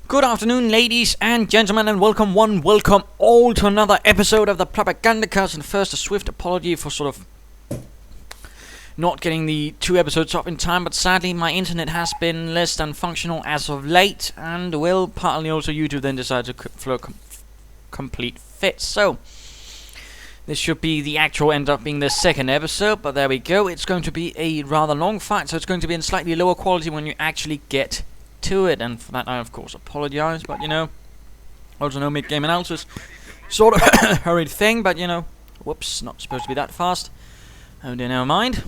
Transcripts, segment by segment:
Good afternoon, ladies and gentlemen, and welcome all to another episode of the Propagandacast. And first, a swift apology for sort of not getting the 2 episodes up in time, but sadly my internet has been less than functional as of late, and well, partly also YouTube then decided to throw a complete fit. So this should be the actual end up being the 2nd episode, but there we go. It's going to be a rather long fight, so it's going to be in slightly lower quality when you actually get to it, and for that I of course apologize, but you know, also no mid-game analysis, sort of hurried thing, but you know, whoops, not supposed to be that fast. Oh dear, never mind.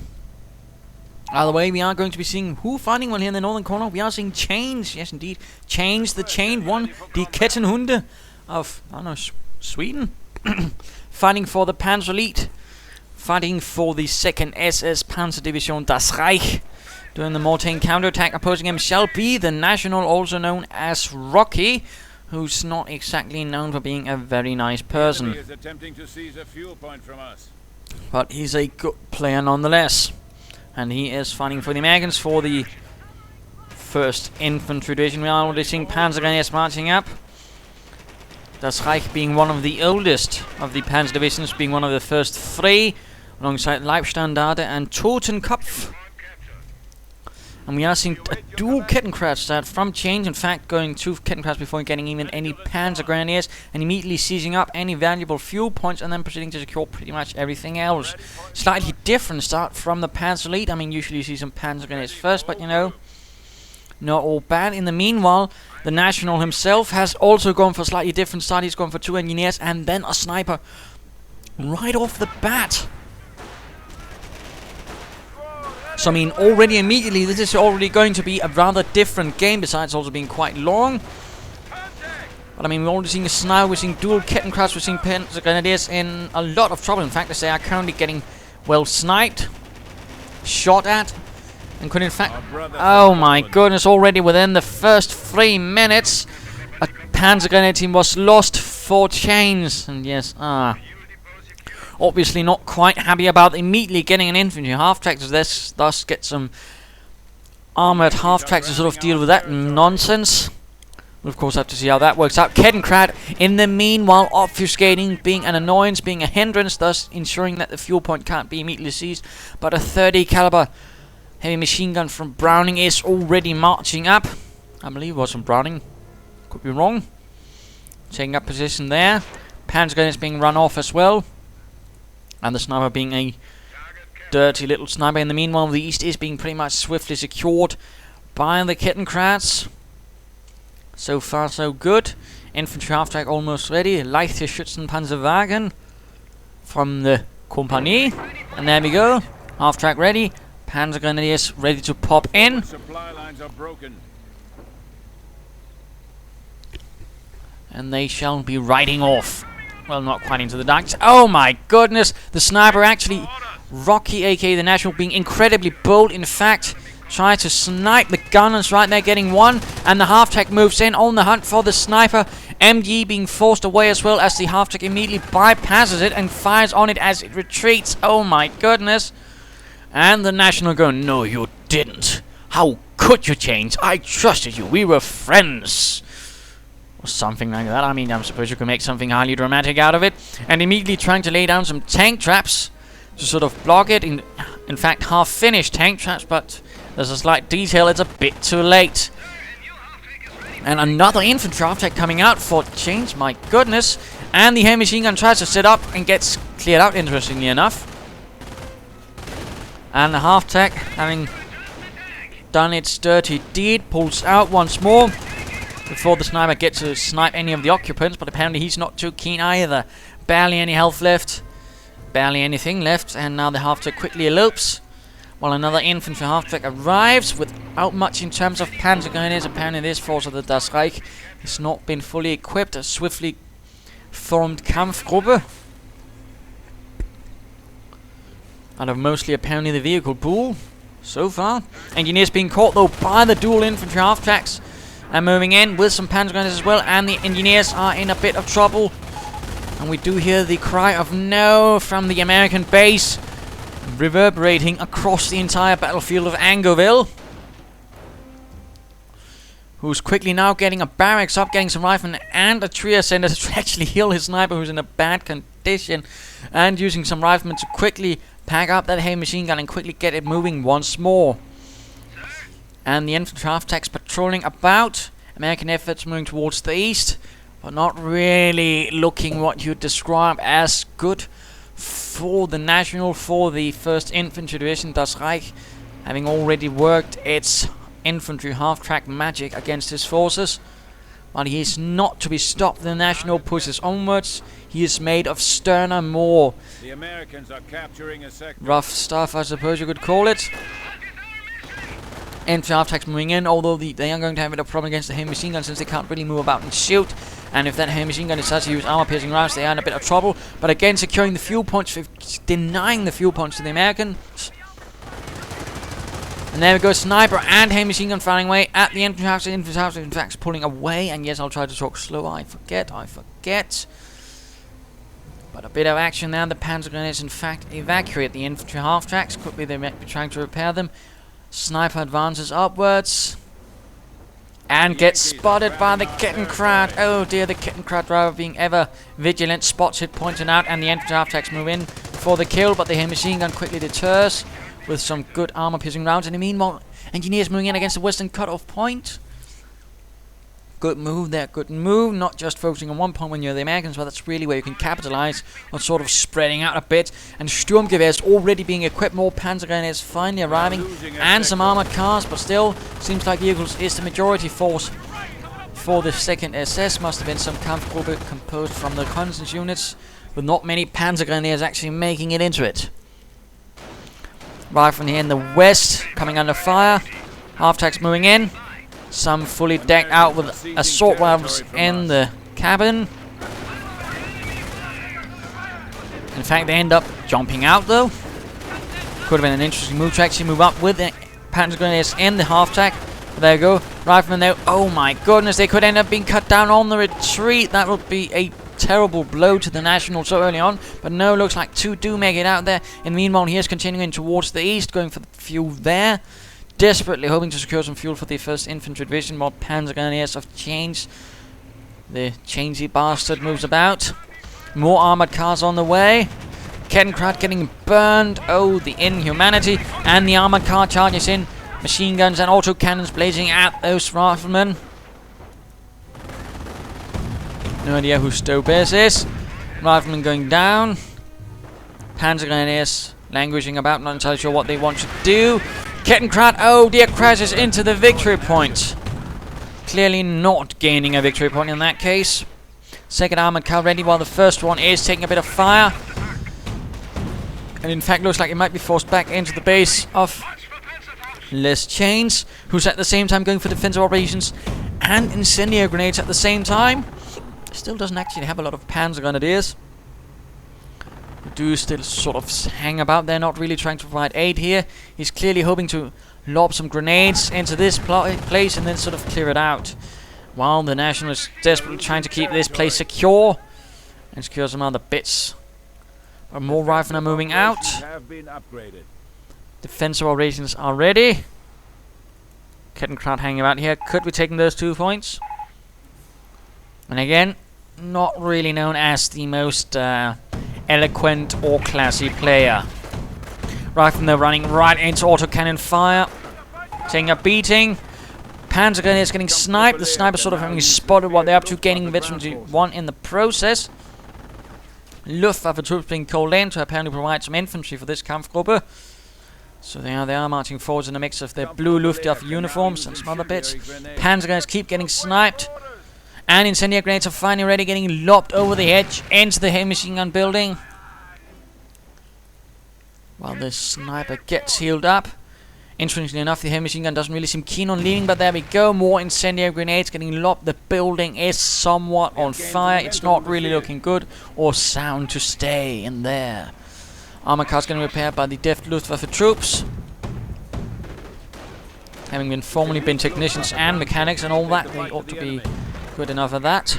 Either way, we are going to be seeing who fighting well here in the northern corner. We are seeing Chains, yes indeed, Chains, the chained one, the Kettenhunde of, I don't know, Sweden, fighting for the Panzer Elite, fighting for the 2nd SS Panzer Division, Das Reich. During the Mortain counterattack, opposing him shall be TheNational, also known as Rocky, who's not exactly known for being a very nice person. He is attempting to seize a fuel point from us. But he's a good player nonetheless. And he is fighting for the Americans for the 1st Infantry Division. We are already seeing Panzer Grenadiers marching up. Das Reich being one of the oldest of the Panzer Divisions, being one of the first 3, alongside Leibstandarte and Totenkopf. And we are seeing a dual Kettenkreuz start from Chains, in fact going 2 Kettenkreuz before getting even any Panzer Grenadiers, and immediately seizing up any valuable fuel points and then proceeding to secure pretty much everything else. Slightly different start from the Panzer Elite. I mean, usually you see some Panzer Grenadiers first, but you know, not all bad. In the meanwhile, TheNational himself has also gone for a slightly different start. He's gone for 2 engineers and then a sniper right off the bat. So I mean, already immediately, this is already going to be a rather different game, besides also being quite long. But I mean, we're already seeing a sniper, we're seeing dual Kettenkreuz, we're seeing Panzer Grenadiers in a lot of trouble. In fact, as they are currently getting, well, sniped, shot at, and could in fact... Oh my goodness, already within the first 3 minutes, a Panzer Grenadier team was lost for Chains. And yes, obviously not quite happy about immediately getting an infantry half-track to thus get some armoured half-track to sort of deal with that nonsense. We'll of course have to see how that works out. Kettenkreuz in the meanwhile obfuscating, being an annoyance, being a hindrance, thus ensuring that the fuel point can't be immediately seized. But a 30 caliber heavy machine gun from Browning is already marching up. I believe it was from Browning, could be wrong. Taking up position there. Panzer gun is being run off as well. And the sniper being a dirty little sniper. In the meanwhile, the east is being pretty much swiftly secured by the Kettenkreuz. So far, so good. Infantry half-track almost ready. Leichte Schützenpanzerwagen from the Kompanie. And there we go. Half-track ready. Panzer Grenadiers ready to pop in. Supply lines are broken. And they shall be riding off. Well, not quite into the darkness. Oh my goodness! The sniper actually, Rocky, aka TheNational, being incredibly bold. In fact, tries to snipe the gunners right there, getting one. And the half-track moves in on the hunt for the sniper. MG being forced away as well, as the half-track immediately bypasses it and fires on it as it retreats. Oh my goodness! And TheNational go, no you didn't. How could you change? I trusted you. We were friends. Something like that. I mean, I suppose you could make something highly dramatic out of it. And immediately trying to lay down some tank traps to sort of block it. In fact, half-finished tank traps, but there's a slight detail. It's a bit too late. And another infantry half-track coming out for Chains. My goodness. And the heavy machine gun tries to set up and gets cleared out, interestingly enough. And the half-track, having done its dirty deed, pulls out once more before the sniper gets to snipe any of the occupants, but apparently he's not too keen either. Barely any health left, barely anything left, and now the half-track quickly elopes, while another infantry half-track arrives without much in terms of Panzer Grenadiers. Apparently this force of the Das Reich has not been fully equipped. A swiftly formed Kampfgruppe out of mostly apparently the vehicle pool so far. Engineers being caught though by the dual infantry half-tracks. And moving in with some Panzer Grenadiers as well, and the engineers are in a bit of trouble. And we do hear the cry of no from the American base, reverberating across the entire battlefield of Angoville. who's quickly now getting a barracks up, getting some riflemen and a trio center to actually heal his sniper who's in a bad condition, and using some riflemen to quickly pack up that heavy machine gun and quickly get it moving once more. And the infantry half-tracks patrolling about. American efforts moving towards the east, but not really looking what you'd describe as good for the National, for the 1st Infantry Division. Das Reich, having already worked its infantry half-track magic against his forces, but he is not to be stopped. The National pushes onwards. He is made of sterner, more The Americans are capturing a sector. rough stuff, I suppose you could call it. Infantry half-tracks moving in, although they are going to have a bit of problem against the heavy machine gun since they can't really move about and shoot. And if that heavy machine gun decides to use armor-piercing rounds, they are in a bit of trouble. But again, securing the fuel points, denying the fuel points to the Americans. And there we go, sniper and heavy machine gun firing away at the infantry house. The infantry house, in fact, pulling away. And yes, I'll try to talk slower. I forget. But a bit of action now. The Panzer grenadiers, in fact, evacuate the infantry half-tracks. Could be they might be trying to repair them. Sniper advances upwards. And gets spotted by the Kettenkrad. Oh dear, the Kettenkrad driver being ever vigilant. Spots it, pointing out, and the infantry half-tracks move in for the kill. But the heavy machine gun quickly deters with some good armor-piercing rounds. In the meanwhile, engineers moving in against the western cut-off point. Good move there, good move. Not just focusing on one point when you're the Americans, but that's really where you can capitalize on sort of spreading out a bit. And Sturmgewehrs already being equipped. More Panzer grenadiers finally arriving. And some armored cars, but still seems like vehicles is the majority force for the 2nd SS. Must have been some Kampfgruppe composed from the reconnaissance units, with not many Panzer grenadiers actually making it into it. Riflemen here in the west coming under fire. Half-tracks moving in. Some fully decked out with assault rifles in the cabin. In fact, they end up jumping out though. Could have been an interesting move to actually move up with the Panzer grenadiers in the half-track. But there you go. Riflemen there. Oh my goodness, they could end up being cut down on the retreat. That would be a terrible blow to the National so early on. But no, looks like 2 do make it out there. In the meanwhile, he is continuing towards the east, going for the fuel there. Desperately hoping to secure some fuel for the 1st Infantry Division. More Panzer grenadiers have changed. The changey bastard moves about. More armored cars on the way. Kettenkrad getting burned. Oh, the inhumanity. And the armored car charges in. Machine guns and autocannons blazing at those riflemen. No idea who Stobes is. Riflemen going down. Panzer grenadiers languishing about, not entirely sure what they want to do. Kettenkrad, oh dear, crashes into the victory point. Clearly not gaining a victory point in that case. 2nd armored car ready while the 1st one is taking a bit of fire. And in fact looks like it might be forced back into the base of Les Chains, who's at the same time going for defensive operations and incendiary grenades at the same time. Still doesn't actually have a lot of Panzer grenadiers. Do still sort of hang about. They're not really trying to provide aid here. He's clearly hoping to lob some grenades into this place and then sort of clear it out, while the National is desperately trying to keep this place secure and secure some other bits. But more riflemen are moving out. Defensive operations are ready. Kettenkrad hanging about here. Could be taking those 2 points. And again, not really known as the most eloquent or classy player. Riflemen they're running right into autocannon fire, taking a beating. Panzer grenadiers getting sniped. The sniper sort of having spotted what they're up to, gaining veterancy 1 in the process. Luftwaffe troops being called in to apparently provide some infantry for this Kampfgruppe. So they are marching forwards in a mix of their blue Luftwaffe uniforms and some other bits. Panzer grenadiers keep getting sniped. And incendiary grenades are finally ready, getting lobbed over the edge into the heavy machine gun building. While the sniper gets healed up. Interestingly enough, the heavy machine gun doesn't really seem keen on leaving, but there we go. More incendiary grenades getting lobbed. The building is somewhat on fire. It's not really looking good or sound to stay in there. Armor cars getting repaired by the deft Luftwaffe troops. Having been formerly been technicians and mechanics and all that, they ought to be good enough at that.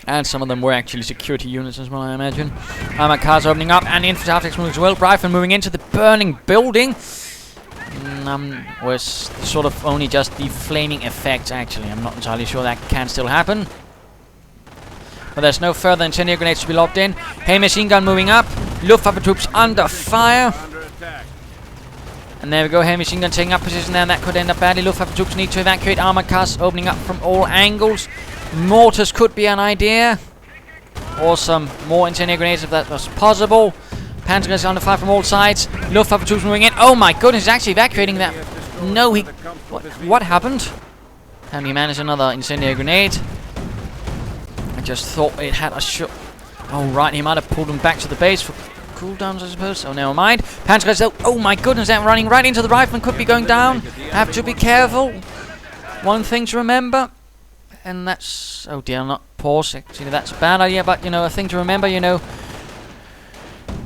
And some of them were actually security units as well, I imagine. Armored cars opening up and infantry half-tracks moving as well. Riflemen moving into the burning building. was sort of only just the flaming effect, actually. I'm not entirely sure that can still happen. But there's no further incendiary grenades to be lobbed in. Heavy machine gun moving up. Luftwaffe troops under fire. And there we go, heavy machine gun taking up position there, and that could end up badly. Luftwaffe troops need to evacuate. Armored cars opening up from all angles. Mortars could be an idea. Or some more incendiary grenades if that was possible. Panzer guns under fire from all sides. Luftwaffe troops moving in. Oh my goodness, he's actually evacuating that. No, he... What happened? And he managed another incendiary grenade. I just thought it had a shot. Oh right, he might have pulled him back to the base for cooldowns, I suppose. Oh, never mind. Panzer guns, oh my goodness, they're running right into the rifleman. Could be going down. Have to be careful. One thing to remember. And that's... Oh dear, not pause. Actually, that's a bad idea, but, you know, a thing to remember, you know...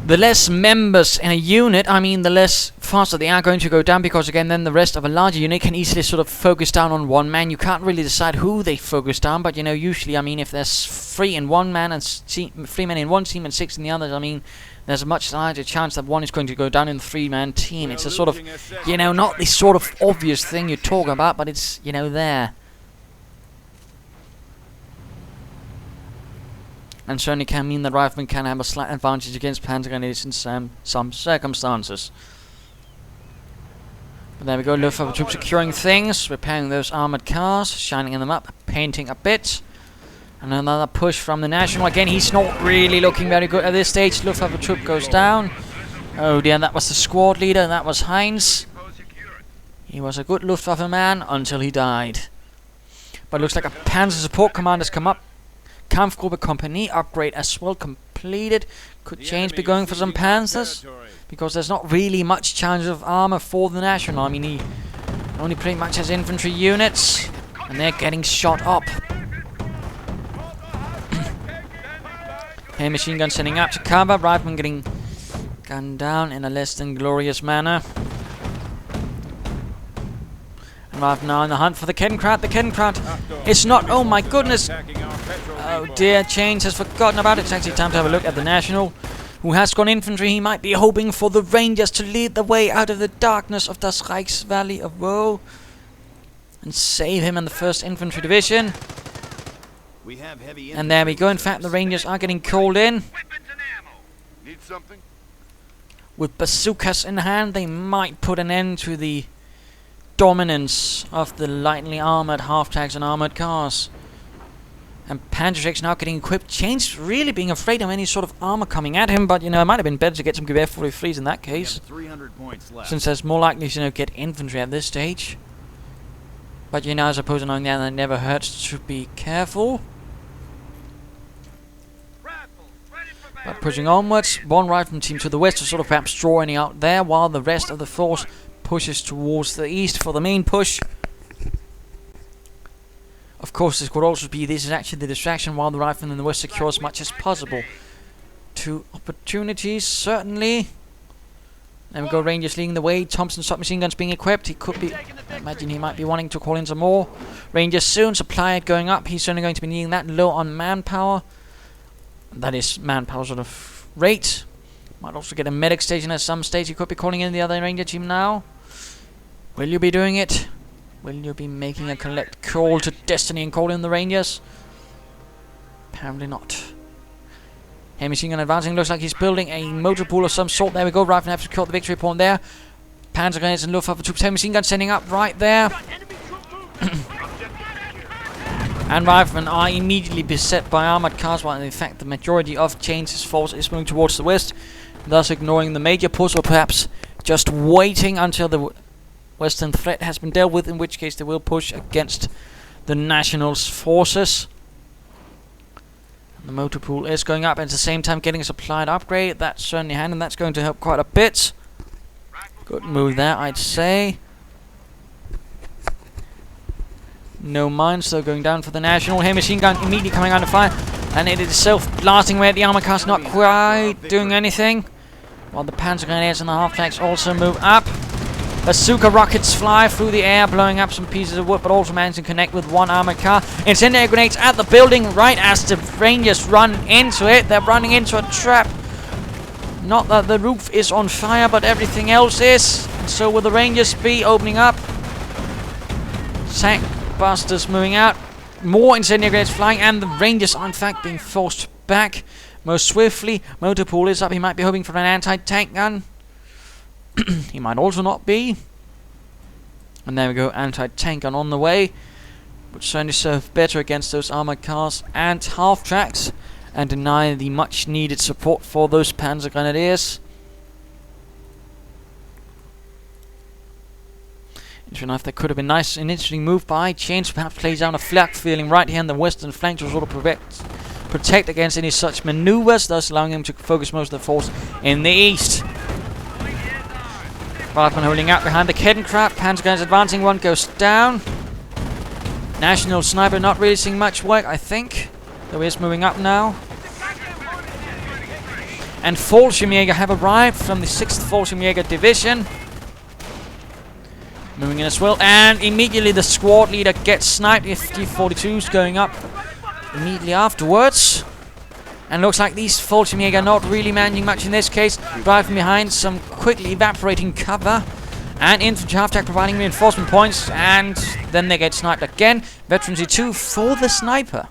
The less members in a unit, I mean, the less faster they are going to go down, because again, then the rest of a larger unit can easily sort of focus down on one man. You can't really decide who they focus down, but, you know, usually, I mean, if there's 3 in one man and 3 men in one team and 6 in the others, I mean, there's a much larger chance that one is going to go down in a 3-man team. It's a sort of, you know, not the sort of obvious thing you talk about, but it's, you know, there. And certainly can mean that riflemen can have a slight advantage against Panzer grenadiers in some circumstances. But there we go, Luftwaffe troops securing things, repairing those armoured cars, shining them up, painting a bit. And another push from the National. Again, he's not really looking very good at this stage. Luftwaffe troop goes down. Oh dear, that was the squad leader, that was Heinz. He was a good Luftwaffe man until he died. But it looks like a Panzer support commander's come up. Kampfgruppe Company upgrade as well completed. Could change be going for some Panthers, because there's not really much chance of armor for the National. I mean, he only pretty much has infantry units, and they're getting shot up. Heavy machine gun sending up to cover. Rifleman getting gunned down in a less than glorious manner. And Rifleman now in the hunt for the Kettenkraut. The Kettenkraut, it's not. Oh my goodness. Oh dear, Chains has forgotten about it. It's actually time to have a look at the National, who has gone infantry. He might be hoping for the Rangers to lead the way out of the darkness of Das Reich's Valley of Woe and save him and the 1st Infantry Division. And there we go. In fact, the Rangers are getting called in. Need something? With bazookas in hand, they might put an end to the dominance of the lightly armoured half-tanks and armoured cars. And Panzer now getting equipped. Chains really being afraid of any sort of armor coming at him, but, you know, it might have been better to get some Gewehr 43s in that case. 300 points left. Since there's more likely to, you know, get infantry at this stage. But, you know, I suppose knowing that, it never hurts to be careful. But pushing onwards, one rifleman team to the west to sort of perhaps draw any out there, while the rest of the force pushes towards the east for the main push. Of course, this could also be, this is actually the distraction, while the rifleman in the west secure as much as possible. 2 opportunities, certainly. There we go, Rangers leading the way. Thompson submachine guns being equipped. He could be, I imagine he might be wanting to call in some more. Rangers soon, supply going up. He's certainly going to be needing that. Low on manpower. That is manpower sort of rate. Might also get a medic station at some stage. He could be calling in the other Ranger team now. Will you be doing it? Will you be making a collect call to destiny and call in the Rangers? Apparently not. Heavy machine gun advancing. Looks like he's building a motor pool of some sort. There we go. Rifleman have secured the victory point there. Panzer grenades and Luftwaffe troops. Heavy machine gun sending up right there. And Riflemen are immediately beset by armored cars, while in fact the majority of Chains' force is moving towards the west, thus ignoring the major push, or perhaps just waiting until the western threat has been dealt with, in which case they will push against the Nationals' forces. The motor pool is going up, and at the same time getting a supplied upgrade. That's certainly handy, and that's going to help quite a bit. Good move there, I'd say. No mines, though, going down for the National. Heavy machine gun immediately coming under fire, and it itself blasting away at the armor cars, not quite doing anything. While the Panzer grenadiers and the half-tanks also move up. Bazooka rockets fly through the air, blowing up some pieces of wood, but also managing to connect with one armored car. Incendiary grenades at the building right as the Rangers run into it. They're running into a trap. Not that the roof is on fire, but everything else is. and so will the Rangers be opening up. Tank busters moving out. More incendiary grenades flying, and the Rangers are in fact being forced back most swiftly. Motor pool is up. He might be hoping for an anti-tank gun. He might also not be. And there we go, anti-tank gun on the way. Would certainly serve better against those armored cars and half-tracks, and deny the much-needed support for those Panzer Grenadiers. Interesting enough, that could have been nice, an interesting move by Chains, perhaps plays down a flak feeling right here in the western flank to sort of protect against any such maneuvers, thus allowing him to focus most of the force in the east. Bartman holding out behind the Kettenkrab. Panzer guns advancing, one goes down. National Sniper not really seeing much work, I think, though he is moving up now. And Fallschirmjäger have arrived from the 6th Fallschirmjäger Division. Moving in as well, and immediately the squad leader gets sniped. FD-42's going up immediately afterwards. And looks like these Fallschirmjäger not really managing much in this case. Driving behind some quickly evaporating cover. And infantry half-track providing reinforcement points, and then they get sniped again. Veterancy 2 for the sniper.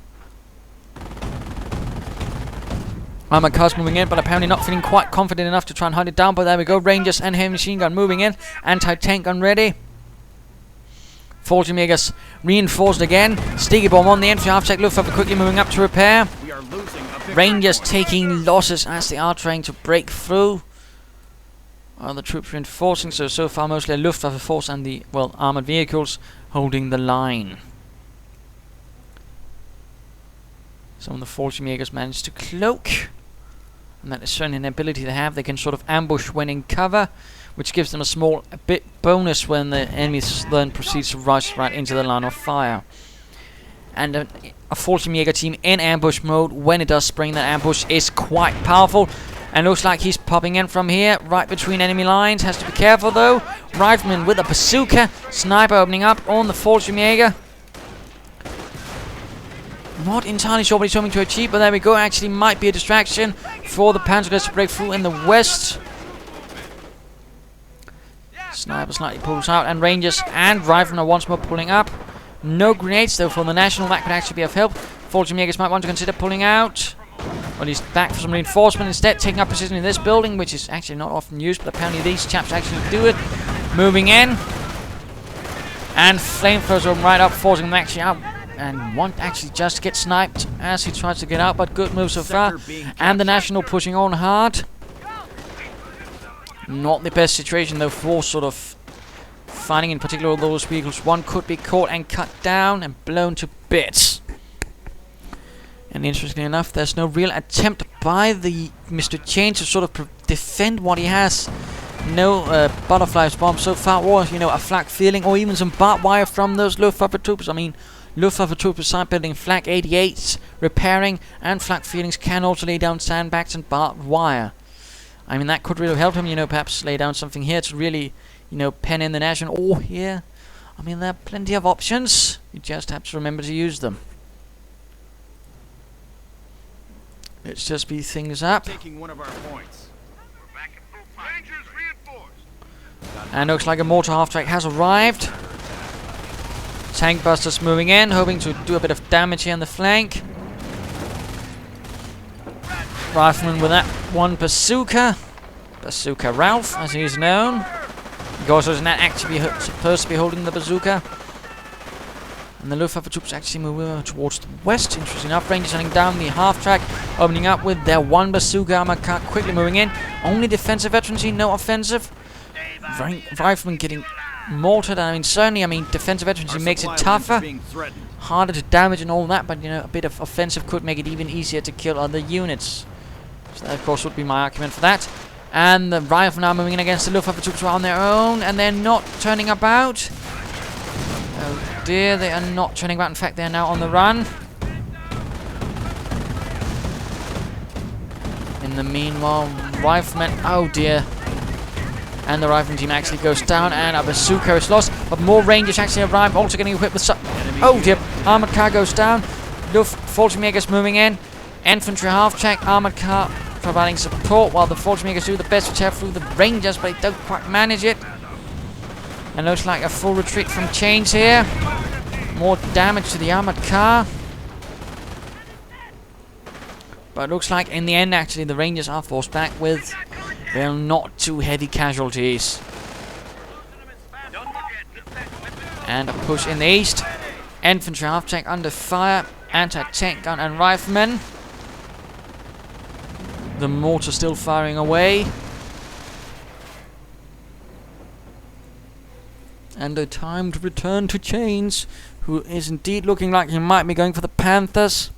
Armored cars moving in, but apparently not feeling quite confident enough to try and hunt it down. But there we go, Rangers and heavy machine gun moving in. Anti-tank gun ready. Fallschirmjägers reinforced again. Sticky bomb on the infantry half-track. Luftwaffe quickly moving up to repair. Rangers taking losses as they are trying to break through. Other troops reinforcing, so far mostly a Luftwaffe force and the, well, armored vehicles holding the line. Some of the Fallschirmjägers managed to cloak, and that is certainly an ability they have. They can sort of ambush when in cover, which gives them a bit bonus when the enemy then proceeds to rush right into the line of fire. And a Fallschirmjäger team in ambush mode, when it does spring that ambush, is quite powerful. And looks like he's popping in from here, right between enemy lines. Has to be careful though. Rifleman with a bazooka. Sniper opening up on the Fallschirmjäger. Not entirely sure what he's hoping to achieve, but there we go. Actually might be a distraction for the Panzer to break through in the west. Sniper slightly pulls out, and Rangers and Rifleman are once more pulling up. No grenades though for the National. That could actually be of help. Fallschirmjägers might want to consider pulling out. Well, he's back for some reinforcement instead, taking up position in this building, which is actually not often used, but apparently these chaps actually do it. Moving in. And flamethrowers are right up, forcing them actually out. And one actually just gets sniped as he tries to get out, but good move so far. And the National pushing on hard. Not the best situation though for sort of fighting, in particular all those vehicles. One could be caught and cut down and blown to bits. And interestingly enough, there's no real attempt by the Mr. Chain to sort of defend what he has. No butterflies bomb so far, or you know, a flak feeling, or even some barbed wire from those Luftwaffe troops. I mean, Luftwaffe troops side building flak 88s, repairing, and flak feelings can also lay down sandbags and barbed wire. I mean, that could really help him, you know, perhaps lay down something here to really, you know, pen in the National, or here. I mean, there are plenty of options. You just have to remember to use them. Let's just speed things up. Taking one of our points. Rangers reinforced. And looks like a mortar half-track has arrived. Tank busters moving in, hoping to do a bit of damage here on the flank. Rifleman with that one bazooka. Bazooka Ralph, as he is known. He also is not actually supposed to be holding the bazooka. And the Luftwaffe troops actually move towards the west. Interesting enough, Rangers hunting down the half-track, opening up with their one bazooka armor car, quickly moving in. Only defensive veterancy, no offensive. Rifleman getting mortared. I mean, certainly, defensive veterancy makes it tougher, harder to damage and all that, but you know, a bit of offensive could make it even easier to kill other units. So that, of course, would be my argument for that. And the Riflemen are moving in against the Luftwaffe troops who are on their own, and they're not turning about. Oh dear, they are not turning about. In fact, they are now on the run. In the meanwhile, Riflemen, oh dear. And the Rifleman team actually goes down, and a bazooka is lost. But more Rangers actually arrive, also getting equipped with some... Oh dear, armored car goes down. Fallschirmjägers moving in. Infantry half-track, armored car providing support, while the Fallschirmjägers do the best to tear through the Rangers, but they don't quite manage it. And looks like a full retreat from chains here. More damage to the armored car. But it looks like in the end, actually, the Rangers are forced back with, well, not too heavy casualties. And a push in the east. Infantry half-tank under fire. Anti-tank gun and riflemen. The mortar still firing away. And a timed return to Chains, who is indeed looking like he might be going for the Panthers.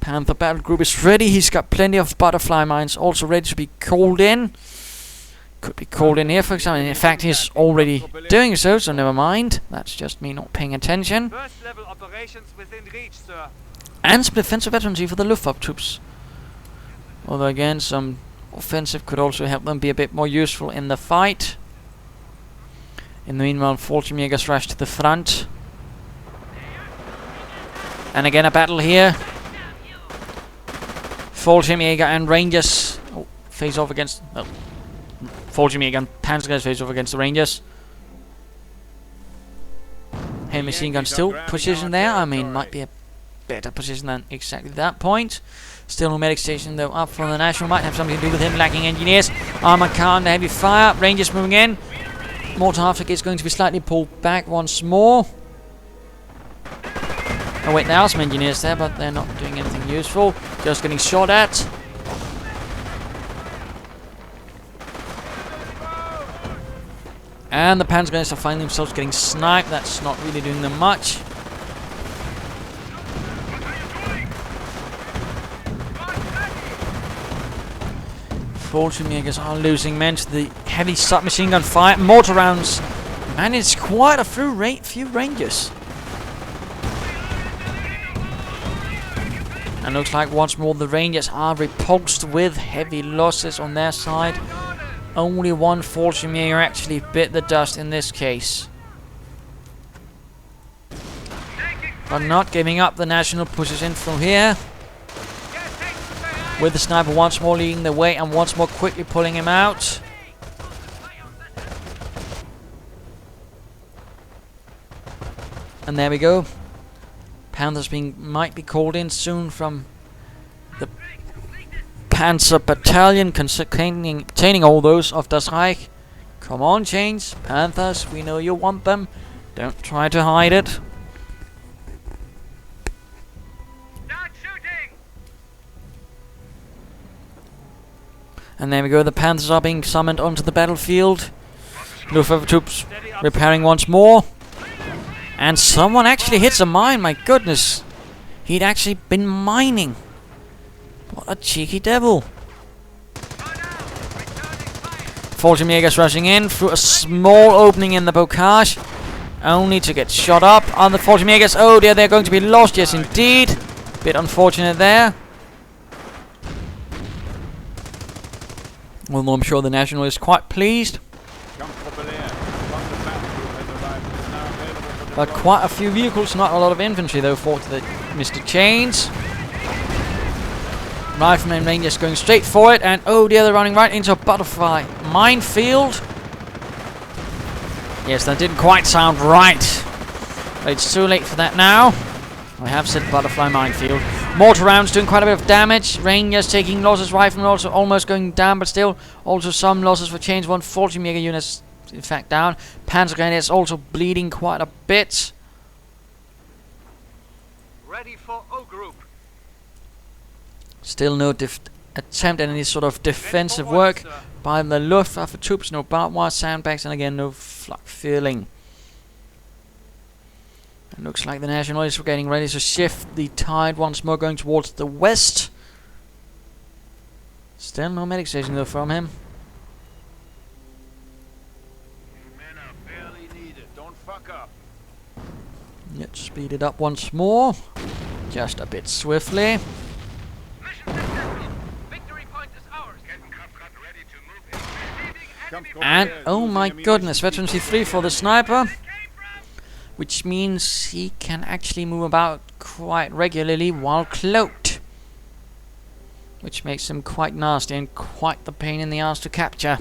Panther battle group is ready. He's got plenty of butterfly mines also ready to be called in. Could be called in here, for example. In fact, he's already doing so never mind. That's just me not paying attention. First level operations within reach, sir. And some defensive veterancy for the Luftwaffe troops. Although again, some offensive could also help them be a bit more useful in the fight. In the meanwhile, Fallschirmjägers rush to the front. And again a battle here. Fallschirmjäger and Rangers face off against... Oh, Fallschirmjäger and Panzer face off against the Rangers. Heavy machine gun still positioned there. I mean, might be a better position than exactly that point. Still no medic station though up for the National. Might have something to do with him lacking engineers. Armored car under heavy fire. Rangers moving in. Mortar half-tank is going to be slightly pulled back once more. Oh wait, there are some engineers there, but they're not doing anything useful. Just getting shot at. And the Panzer guys are finding themselves getting sniped. That's not really doing them much. Fallschirmjägers are losing men to the heavy submachine gun fire. Mortar rounds managed quite a few Rangers. And looks like once more the Rangers are repulsed with heavy losses on their side. Only one Fallschirmjäger actually bit the dust in this case. But not giving up, the National pushes in from here. With the sniper once more leading the way and once more quickly pulling him out. And there we go. Panthers might be called in soon from the Panzer Battalion containing all those of Das Reich. Come on, Chains. Panthers, we know you want them. Don't try to hide it. And there we go, the Panthers are being summoned onto the battlefield. Luftwaffe troops repairing once more. And someone actually hits a mine, my goodness. He'd actually been mining. What a cheeky devil. Fallschirmjägers rushing in through a small opening in the bocage. Only to get shot up. On the Fallschirmjägers, oh dear, they're going to be lost, yes indeed. Bit unfortunate there. Although I'm sure the National is quite pleased. But quite a few vehicles, not a lot of infantry though for the Mr. Chains. Riflemen Rangers going straight for it, and oh dear, they're running right into a butterfly minefield. Yes, that didn't quite sound right. But it's too late for that now. I have said butterfly minefield. Mortar rounds doing quite a bit of damage. Rangers taking losses. Riflemen also almost going down, but still also some losses for Chains. One Fallschirmjäger units in fact down. Panzer Grenadiers also bleeding quite a bit. Ready for O group. Still no attempt at any sort of defensive work by the Luftwaffe troops. No barbed wire sandbags, and again no flak filling. It looks like the Nationalists were getting ready to shift the tide once more, going towards the west. Still no medic station though from him. Men are barely needed. Don't fuck up. Let's speed it up once more. Just a bit swiftly. Victory point is ours. Ready to move in. And oh my goodness, veterancy 3 for the sniper. Which means he can actually move about quite regularly while cloaked. Which makes him quite nasty and quite the pain in the ass to capture.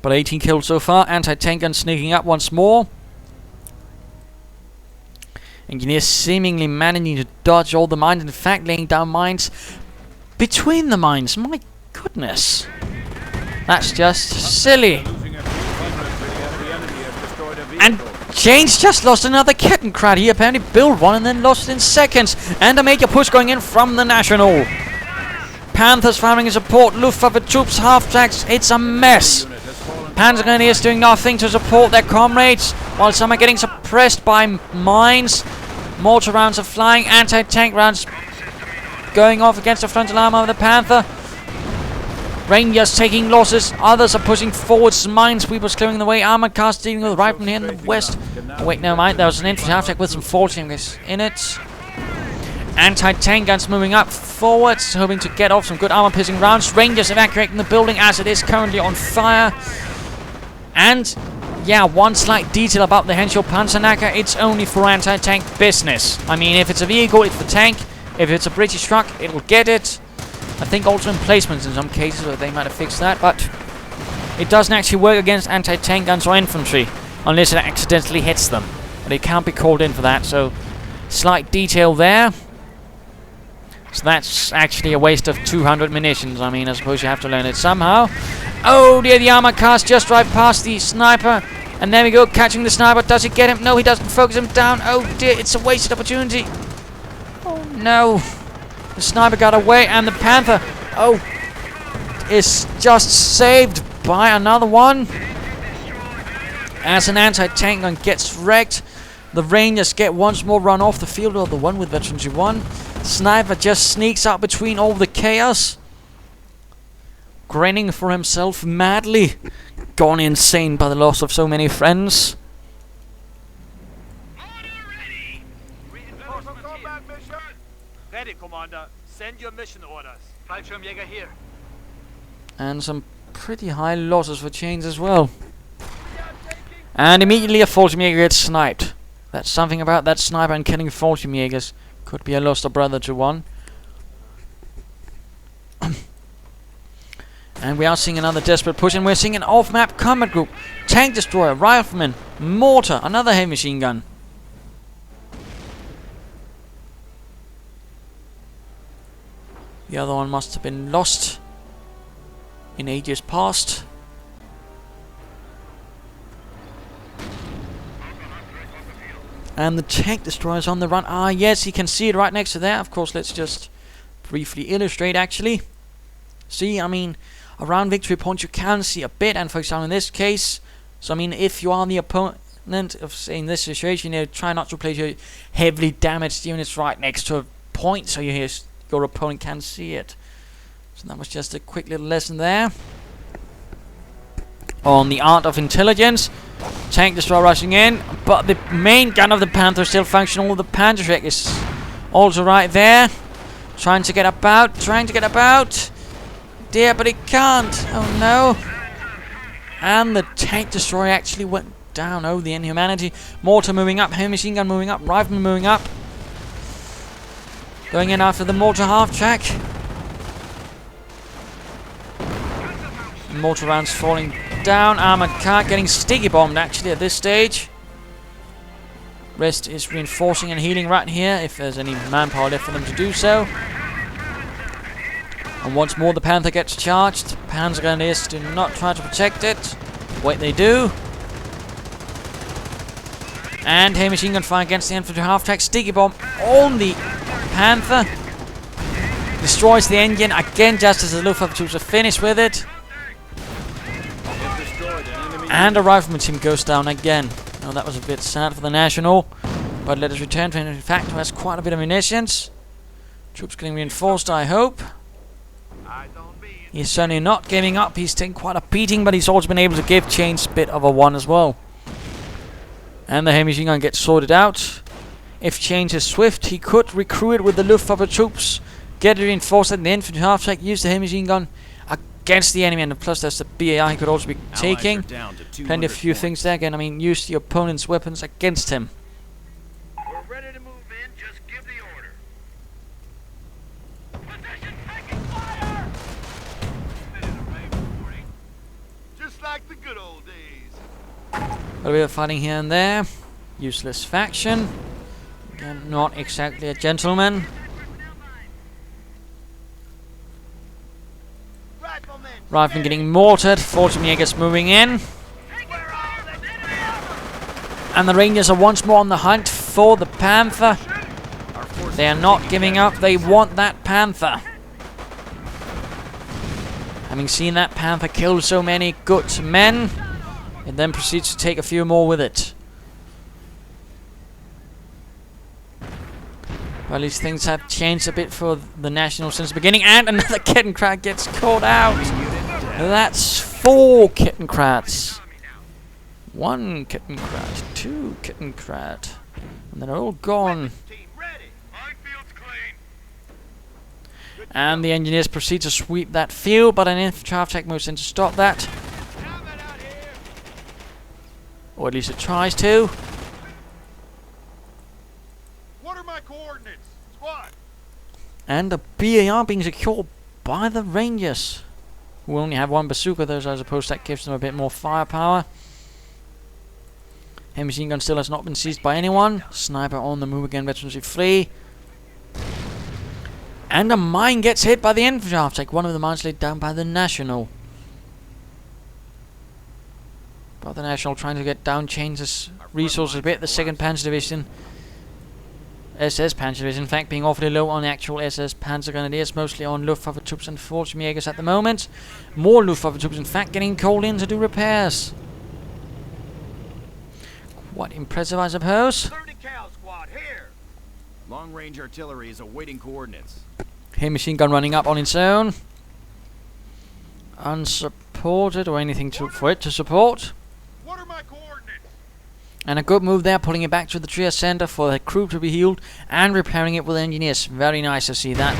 But 18 killed so far. Anti-tank gun sneaking up once more. Engineers seemingly managing to dodge all the mines. In fact, laying down mines between the mines. My goodness. That's just silly. And Jane's just lost another Kettenkrad. He apparently built one and then lost it in seconds. And a major push going in from the National. Panthers firing in support. Luftwaffe troops, half-tracks. It's a mess. Panzer Grenadiers doing nothing to support their comrades, while some are getting suppressed by mines. Mortar rounds are flying. Anti-tank rounds going off against the frontal armor of the Panther. Rangers taking losses. Others are pushing forwards. Minesweepers clearing the way. Armored cars dealing with riflemen here in the west. Oh, wait, never mind. There was an infantry half-track with some 40 in it. Anti-tank guns moving up forwards, hoping to get off some good armor-piercing rounds. Rangers evacuating the building as it is currently on fire. And, yeah, one slight detail about the Henschel Panzernacker. It's only for anti-tank business. I mean, if it's a vehicle, it's the tank. If it's a British truck, it'll get it. I think also emplacements in some cases, but they might have fixed that. But it doesn't actually work against anti-tank guns or infantry, unless it accidentally hits them. But it can't be called in for that, so slight detail there. So that's actually a waste of 200 munitions. I mean, I suppose you have to learn it somehow. Oh dear, the armor cars just drive past the sniper. And there we go, catching the sniper. Does he get him? No, he doesn't focus him down. Oh dear, it's a wasted opportunity. Oh no. The sniper got away and the Panther, oh, is just saved by another one. As an anti-tank gun gets wrecked, the Rangers get once more run off the field, or the one with Veterans 1. Sniper just sneaks out between all the chaos, grinning for himself madly, gone insane by the loss of so many friends. Ready, Commander. Send your mission orders. Fallschirmjäger here. And some pretty high losses for Chains as well. And immediately a Fallschirmjäger gets sniped. That's something about that sniper and killing Fallschirmjägers. Could be a lost brother to one. And we are seeing another desperate push, and we're seeing an off-map combat group. Tank destroyer, rifleman, mortar, another heavy machine gun. The other one must have been lost in ages past. And the tank destroyer is on the run. Ah, yes, you can see it right next to there. Of course, let's just briefly illustrate, actually. See, I mean, around victory point you can see a bit, and for example in this case, so I mean, if you are the opponent of, say, in this situation, you try not to place your heavily damaged units right next to a point, so your opponent can see it. So that was just a quick little lesson there on the art of intelligence. Tank destroyer rushing in, but the main gun of the Panther is still functional. The Panzer is also right there, trying to get about. Dear, but it can't. Oh no. And the tank destroyer actually went down. Oh, the inhumanity. Mortar moving up, heavy machine gun moving up, rifleman moving up. Going in after the mortar half-track. Mortar rounds falling down. Armored car getting sticky bombed actually at this stage. Rest is reinforcing and healing right here if there's any manpower left for them to do so. And once more the Panther gets charged. Panzer Grenadiers do not try to protect it. Wait, they do. And heavy machine gun fire against the infantry half-track. Sticky bomb on the Panther. Destroys the engine again just as the Luftwaffe troops are finished with it. And a rifleman team goes down again. Now that was a bit sad for the National. But let us return to him. In fact, who has quite a bit of munitions. Troops getting reinforced, I hope. He's certainly not giving up. He's taking quite a beating, but he's also been able to give Chains a bit of a one as well. And the heavy machine gun gets sorted out. If Chains is swift, he could recruit it with the Luftwaffe troops, get it reinforced, and the infantry half-track use the heavy machine gun against the enemy. And plus there's the BAI he could also be taking. Plenty of few things there. Again, I mean, use the opponent's weapons against him. We're ready to move in. Just give the order. Position taking fire! Just like the good A bit of fighting here and there. Useless faction. Again, not exactly a gentleman. Riflemen getting mortared. 40 Jägers moving in. And the Rangers are once more on the hunt for the Panther. They are not giving up. They want that Panther. Having seen that Panther kill so many good men, it then proceeds to take a few more with it. Well, at least things have changed a bit for the National since the beginning. And another Kettenkrad gets caught out. That's 4 Kettenkrads. 1 Kettenkrad, 2 Kettenkrad. And they're all gone. And the engineers proceed to sweep that field, but an infantry attack moves in to stop that. Or at least it tries to. What are my coordinates? Squad. And the BAR being secured by the Rangers, who only have 1 bazooka, though, so I suppose that gives them a bit more firepower. Heavy machine gun still has not been seized by anyone. Sniper on the move again, veterans free. And a mine gets hit by the infantry attack. One of the mines laid down by the National. But the National trying to get down, change his resources a bit. The 2nd Panzer Division, SS Panzer Division, in fact, being awfully low on the actual SS Panzer Grenadiers, mostly on Luftwaffe troops and Jägers at the moment. More Luftwaffe troops, in fact, getting called in to do repairs. Quite impressive, I suppose. 30 cal squad here. Long-range artillery is awaiting coordinates. Heavy machine gun running up on its own. Unsupported or anything for it to support. What are my coordinates? And a good move there, pulling it back to the Trier center for the crew to be healed and repairing it with engineers. Very nice to see that.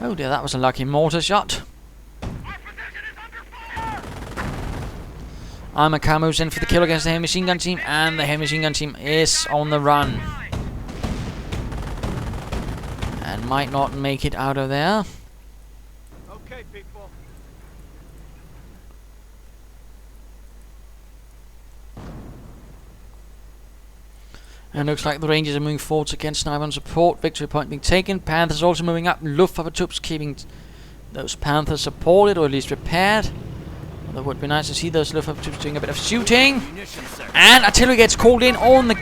Oh dear, that was a lucky mortar shot. Our position is under fire. Armor car moves in for the kill against the heavy machine gun team, and the heavy machine gun team is on the run. And might not make it out of there. Okay, people. And looks like the Rangers are moving forwards against sniper on support. Victory point being taken. Panthers also moving up. Luftwaffe troops keeping those Panthers supported, or at least repaired. Well, that would be nice to see those Luftwaffe troops doing a bit of shooting. And artillery gets called in on the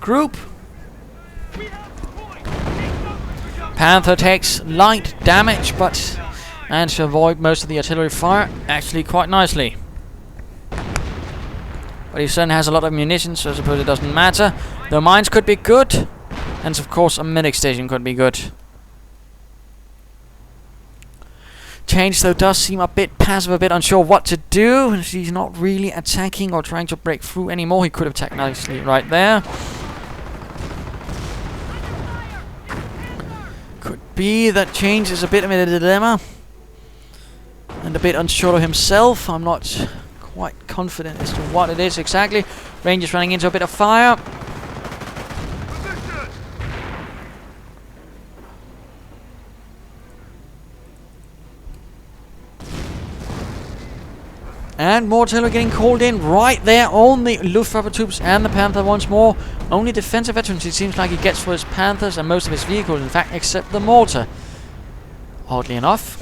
group. Panther takes light damage, but managed to avoid most of the artillery fire actually quite nicely. But he certainly has a lot of munitions, so I suppose it doesn't matter. The mines could be good, and of course a medic station could be good. Change though does seem a bit passive, a bit unsure what to do. He's not really attacking or trying to break through anymore. He could have attacked nicely right there. Could be that Change is a bit of a dilemma and a bit unsure of himself. I'm not quite confident as to what it is exactly. Rangers running into a bit of fire. And more artillery getting called in right there on the Luftwaffe troops and the Panther once more. Only defensive veterans it seems like he gets for his Panthers and most of his vehicles, in fact, except the mortar. Oddly enough.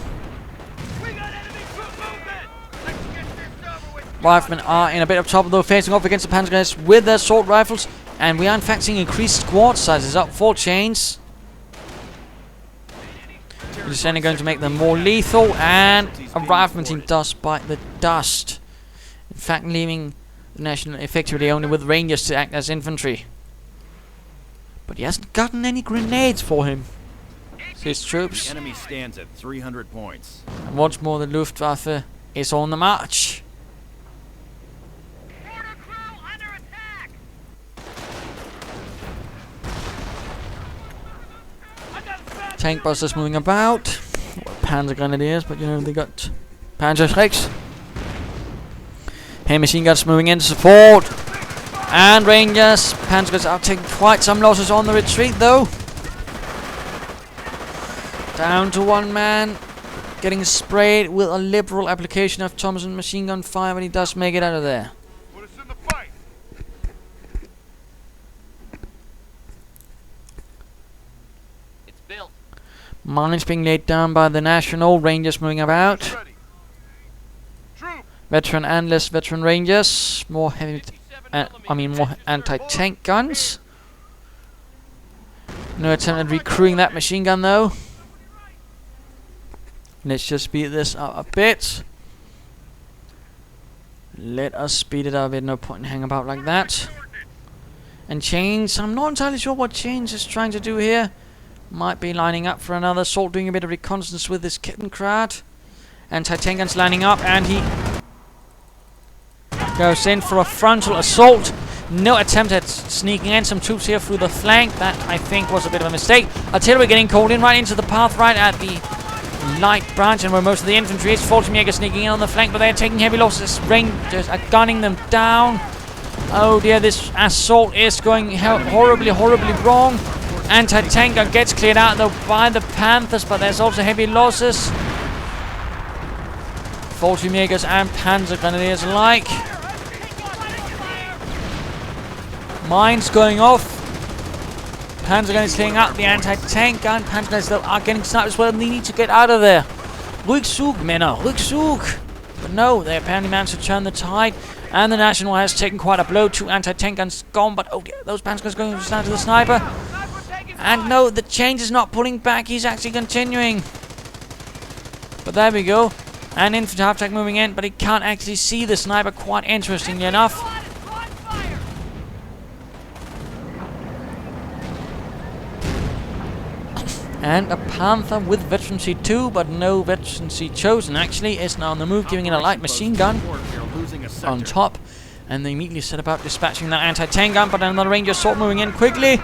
Riflemen are in a bit of trouble though, facing off against the Panzer guys with their assault rifles. And we are in fact seeing increased squad sizes up for Chains. Which is only going to make them more lethal, and a rifleman team does bite the dust. In fact, leaving the National effectively only with Rangers to act as infantry. But he hasn't gotten any grenades for him. His troops. The enemy stands at 300 points. And once more the Luftwaffe is on the march. Tank busters moving about. Panzer Grenadiers, but you know, they got Panzer Schrecks. Heavy machine guns moving in to support. And Rangers. Panzer guns are taking quite some losses on the retreat though. Down to one man. Getting sprayed with a liberal application of Thompson machine gun fire, but he does make it out of there. Put us Mines being laid down by the National. Rangers moving about. Ready. Troop. Veteran and less veteran Rangers. More heavy... more anti-tank guns. No attempt at recruiting that machine gun though. Let's just speed this up a bit. Let us speed it up a bit. No point in hanging about like that. And Chains, I'm not entirely sure what Chains is trying to do here. Might be lining up for another assault, doing a bit of reconnaissance with this Kittencrad. Anti-tank guns lining up, and he goes in for a frontal assault. No attempt at sneaking in some troops here through the flank. That, I think, was a bit of a mistake. Artillery getting called in right into the path right at the light branch, and where most of the infantry is. Fallschirmjäger sneaking in on the flank, but they're taking heavy losses. Rangers are gunning them down. Oh dear, this assault is going horribly wrong. Anti-tank gun gets cleared out though by the Panthers, but there's also heavy losses. Fallschirmjägers and Panzer Grenadiers alike. Mines going off. Panzer gun is clearing out the anti-tank gun. Panzer guns are getting sniped as well, and they need to get out of there. Rückzug, Männer, Rückzug. But no, they apparently managed to turn the tide, and the National has taken quite a blow. 2 anti-tank guns gone, but oh dear, those Panzer guns going down to the sniper. And no, the Chains is not pulling back, he's actually continuing. But there we go. And infantry half-track moving in, but he can't actually see the sniper, quite interestingly enough. And a Panther with veterancy 2, but no veterancy chosen actually, is now on the move, giving it a light machine gun on top. And they immediately set about dispatching that anti-tank gun, but another Ranger assault moving in quickly.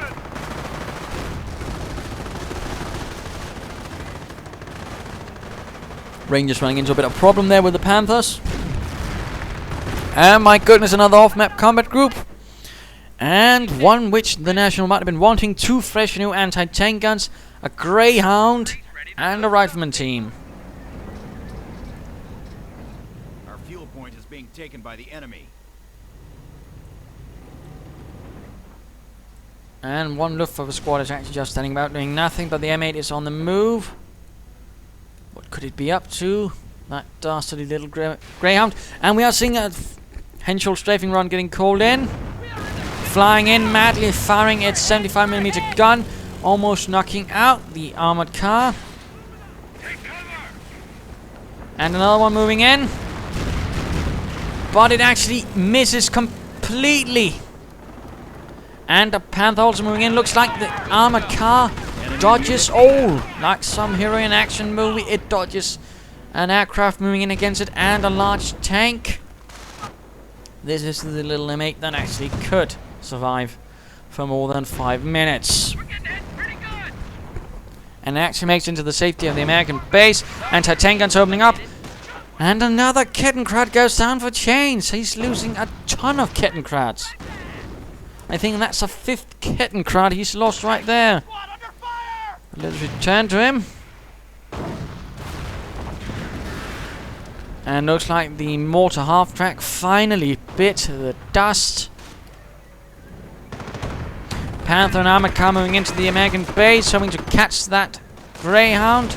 Rangers running into a bit of problem there with the Panthers. And my goodness, another off-map combat group. And one which the National might have been wanting. 2 fresh new anti-tank guns, a Greyhound, and a rifleman team. Our fuel point is being taken by the enemy. And one Luftwaffe squad is actually just standing about doing nothing, but the M8 is on the move. What could it be up to? That dastardly little Greyhound. And we are seeing a Henschel strafing run getting called in. Flying in, madly firing its 75mm gun, almost knocking out the armored car. And another one moving in. But it actually misses completely. And a Panther also moving in. Looks like the armored car dodges all. Like some hero in action movie, it dodges an aircraft moving in against it and a large tank. This is the little M8 that actually could survive for more than 5 minutes. And actually makes it into the safety of the American base. Anti-tank guns opening up. And another Kittencrad goes down for Chains. He's losing a ton of Kittencrads. I think that's a 5th Kittencrad he's lost right there. Let's return to him. And looks like the mortar half-track finally bit the dust. Panther and armored car moving into the American base, hoping to catch that Greyhound.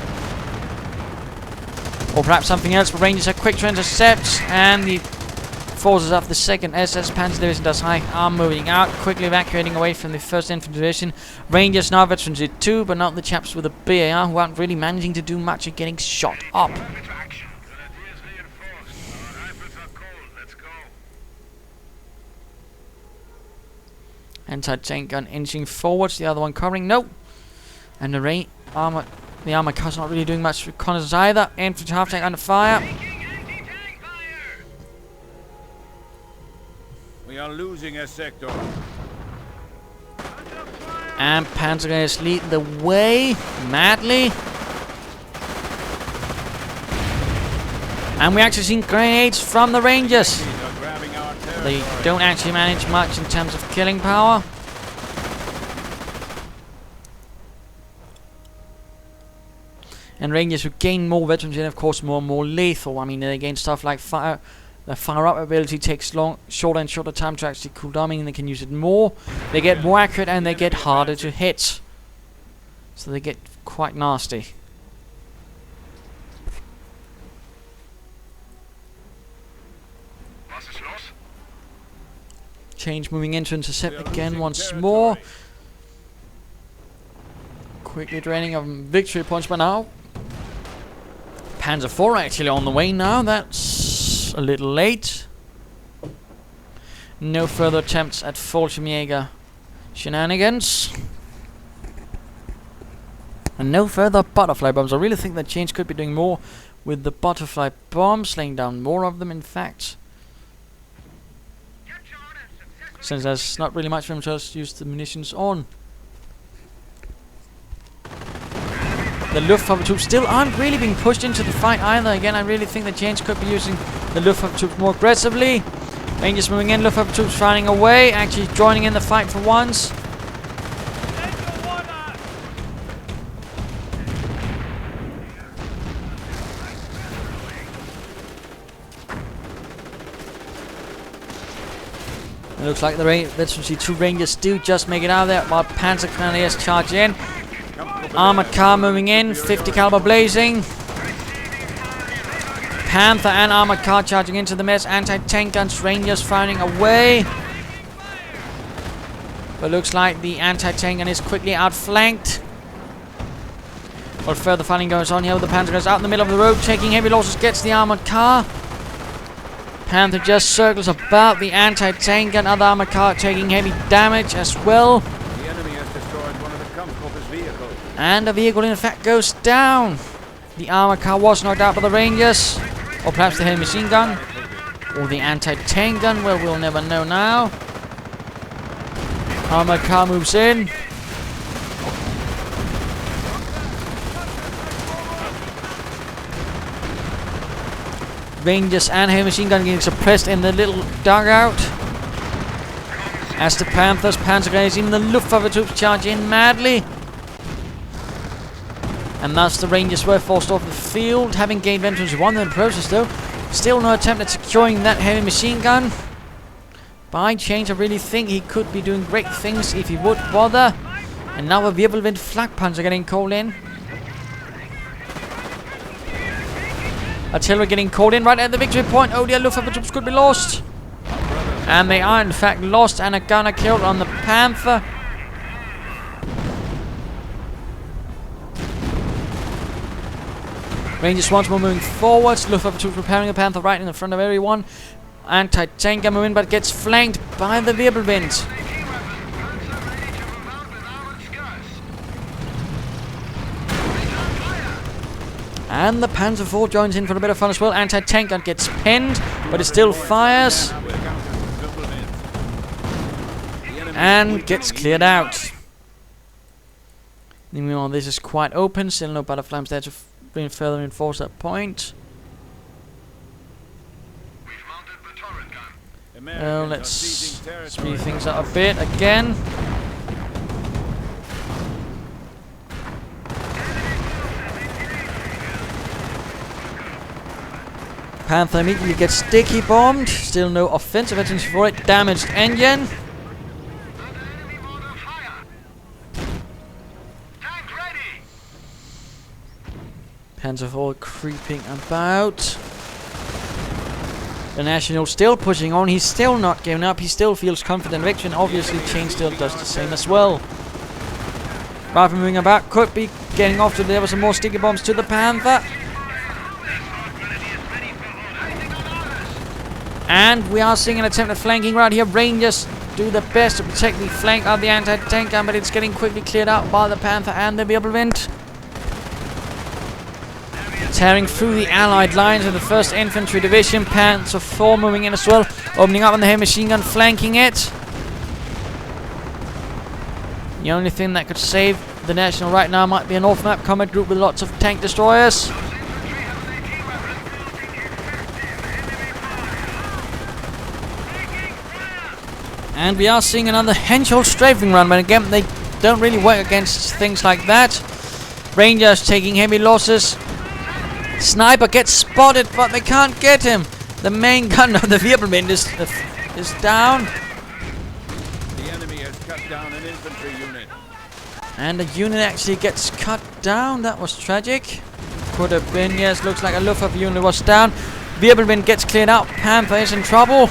Or perhaps something else, but Rangers are quick to intercept, and the forces of the 2nd SS Panzer Division Decisive are moving out, quickly evacuating away from the 1st Infantry Division. Rangers now veterans too, but not the chaps with the BAR, who aren't really managing to do much at getting shot up. Anti-tank gun inching forwards, the other one covering, nope. And the armor car's not really doing much reconnaissance either. Infantry half-tank under fire. We are losing a sector. And Panzer Grenadiers lead the way, madly. And we actually seen grenades from the Rangers. They don't actually manage much in terms of killing power. And Rangers who gain more veterans and of course more and more lethal. I mean, they gain stuff like fire. The fire-up ability takes shorter and shorter time to actually cool down, meaning they can use it more. They get more accurate and they get harder to hit. So they get quite nasty. Change moving in to intercept again once more. Quickly draining of victory points by now. Panzer IV actually on the way now. That's a little late. No further attempts at Fallschirmjäger shenanigans. And no further butterfly bombs. I really think that Change could be doing more with the butterfly bombs, laying down more of them in fact. Since there's not really much for them to just use the munitions on. The Luftwaffe troops still aren't really being pushed into the fight either. Again, I really think that Change could be using the Luftwaffe troops more aggressively. Rangers moving in, Luftwaffe troops firing away, actually joining in the fight for once. It looks like let's see, 2 Rangers do just make it out of there while Panzer Grenadiers charge in. Armored car moving in, 50 caliber blazing. Panther and armored car charging into the mess. Anti-tank guns, Rangers firing away. But looks like the anti-tank gun is quickly outflanked. While further fighting goes on here, the Panther goes out in the middle of the road, taking heavy losses, gets the armored car. Panther just circles about the anti-tank and other armored car taking heavy damage as well. The enemy has destroyed one of the Kampfgrupp's vehicles. And the vehicle in fact goes down. The armored car was knocked out by the Rangers. Or perhaps the heavy machine gun. Or the anti-tank gun. Well, we'll never know now. Armored car moves in. Rangers and heavy machine gun getting suppressed in the little dugout. As the Panthers, Panzer Grenadiers, even the Luftwaffe troops charge in madly. And thus the Rangers were forced off the field, having gained Infantry 1 in the process though. Still no attempt at securing that heavy machine gun. By Change, I really think he could be doing great things if he would bother. And now a Wirbelwind flak panzer getting called in. Artillery getting called in right at the victory point. Oh dear, Luftwaffe troops could be lost. And they are in fact lost, and a gunner killed on the Panther. Rangers once more moving forwards. Luftwaffe troops preparing a Panther right in the front of everyone. Anti-tank gun moving, but gets flanked by the Wirbelwind. And the Panzer IV joins in for a bit of fun as well. Anti-tank gun gets pinned, but it still fires. And gets cleared out. Meanwhile, this is quite open. Still no butterflies there to further reinforce that point. Well, let's speed things up a bit again. Panther immediately gets sticky bombed. Still no offensive attention for it. Damaged engine. Panzer IV creeping about. TheNational still pushing on. He's still not giving up. He still feels confident in victory, and obviously Chain still does the same as well. Rifle moving about, could be getting off to deliver some more sticky bombs to the Panther. And we are seeing an attempt at flanking right here. Rangers do the best to protect the flank of the anti-tank gun, but it's getting quickly cleared out by the Panther and the Wirbelwind. Tearing through the Allied lines of the 1st Infantry Division. Panzer IV moving in as well, opening up on the heavy machine gun, flanking it. The only thing that could save TheNational right now might be an off-map combat group with lots of tank destroyers. And we are seeing another Henschel strafing run, but again, they don't really work against things like that. Rangers taking heavy losses. Sniper gets spotted, but they can't get him. The main gun of the Wirbelwind is down. The enemy has cut down an infantry unit. And a unit actually gets cut down. That was tragic. Could have been, yes, looks like a Luftwaffe unit was down. Wirbelwind gets cleared out. Panther is in trouble.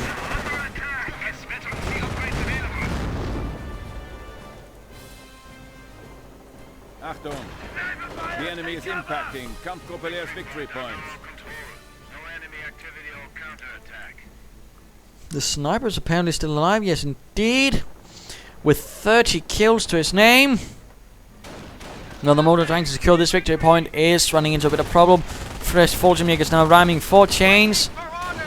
impacting. Kampfgruppeleers victory points. Control. No enemy activity or counterattack. The sniper is apparently still alive. Yes, indeed. With 30 kills to his name. Now the motor trying to secure this victory point is running into a bit of problem. Fresh Fallschirmjäger now ramming 4 chains.